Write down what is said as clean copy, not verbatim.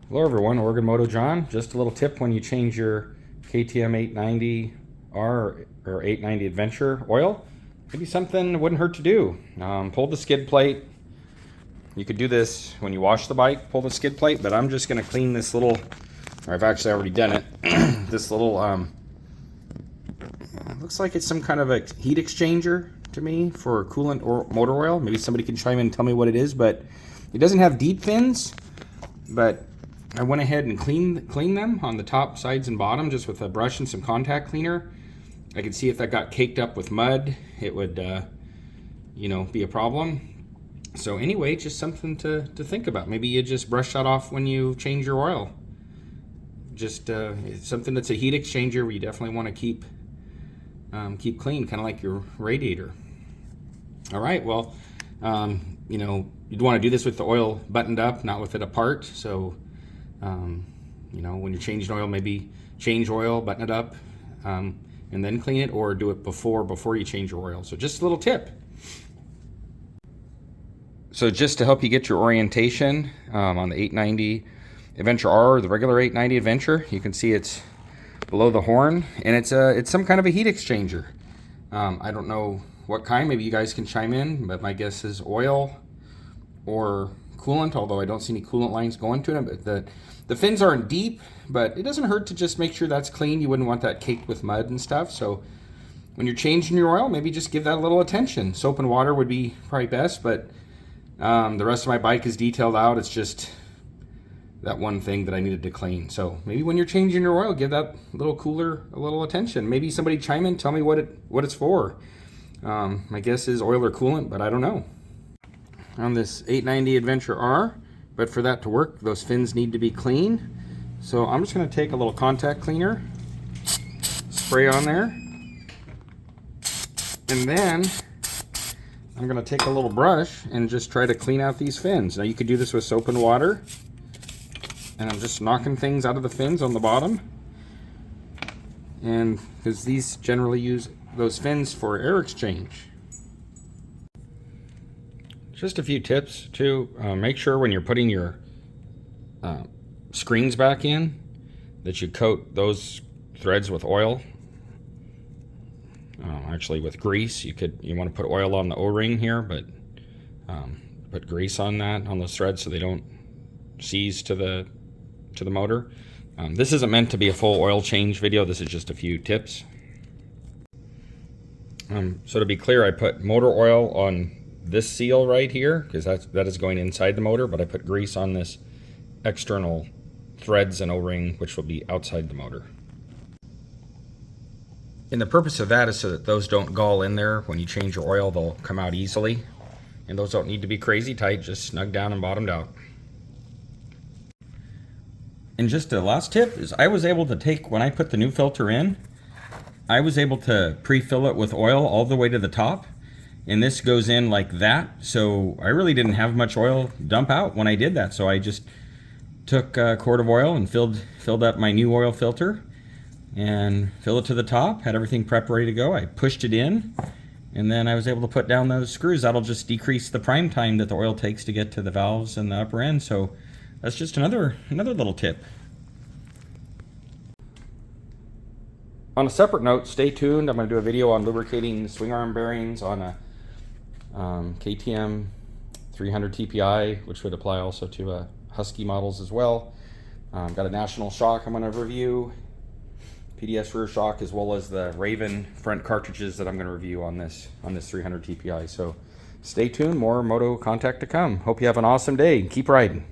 Hello everyone, Oregon Moto John. Just a little tip when you change your KTM 890R or 890 Adventure oil. Maybe something wouldn't hurt to do. Pull the skid plate. You could do this when you wash the bike, pull the skid plate, but I'm just going to clean this little, or I've actually already done it, this little, looks like it's some kind of a heat exchanger to me for coolant or motor oil. Maybe somebody can chime in and tell me what it is, but it doesn't have deep fins, but I went ahead and cleaned them on the top, sides, and bottom just with a brush and some contact cleaner. I could see if that got caked up with mud, it would, be a problem. So anyway, just something to think about. Maybe you just brush that off when you change your oil. Just it's something that's a heat exchanger where you definitely want to keep clean, kind of like your radiator. All right, well, you'd want to do this with the oil buttoned up, not with it apart. So when you're changing oil, maybe change oil, button it up, and then clean it, or do it before you change your oil. So just a little tip. So just to help you get your orientation on the 890 Adventure R, or the regular 890 Adventure, you can see it's below the horn, and it's some kind of a heat exchanger. I don't know what kind. Maybe you guys can chime in, but my guess is oil or coolant, although I don't see any coolant lines going to them. But the fins aren't deep, but it doesn't hurt to just make sure that's clean. You wouldn't want that caked with mud and stuff. So when you're changing your oil, maybe just give that a little attention. Soap and water would be probably best, but the rest of my bike is detailed out. It's just that one thing that I needed to clean. So maybe when you're changing your oil, give that little cooler a little attention. Maybe somebody chime in, tell me what it's for. My guess is oil or coolant, but I don't know. On this 890 Adventure R, but for that to work, those fins need to be clean. So I'm just going to take a little contact cleaner, spray on there, and then I'm going to take a little brush and just try to clean out these fins. Now you could do this with soap and water, and I'm just knocking things out of the fins on the bottom, and because these generally use those fins for air exchange. Just a few tips too. Make sure when you're putting your screens back in that you coat those threads with oil. Actually with grease. You want to put oil on the O-ring here, but put grease on those threads so they don't seize to the motor. This isn't meant to be a full oil change video. This is just a few tips. So to be clear, I put motor oil on this seal right here because that is going inside the motor, but I put grease on this external threads and O-ring, which will be outside the motor. And the purpose of that is so that those don't gall in there. When you change your oil, they'll come out easily, and those don't need to be crazy tight, just snug down and bottomed out. And just a last tip is I was able to take, when I put the new filter in, I was able to pre-fill it with oil all the way to the top, and this goes in like that. So I really didn't have much oil dump out when I did that. So I just took a quart of oil and filled up my new oil filter and filled it to the top, had everything prepped ready to go. I pushed it in, and then I was able to put down those screws. That'll just decrease the prime time that the oil takes to get to the valves and the upper end. So that's just another little tip. On a separate note, stay tuned. I'm going to do a video on lubricating swing arm bearings on a KTM 300 TPI, which would apply also to Husky models as well. Got a National shock I'm going to review, PDS rear shock, as well as the Raven front cartridges that I'm going to review on this 300 TPI. So stay tuned, more moto contact to come. Hope you have an awesome day. Keep riding.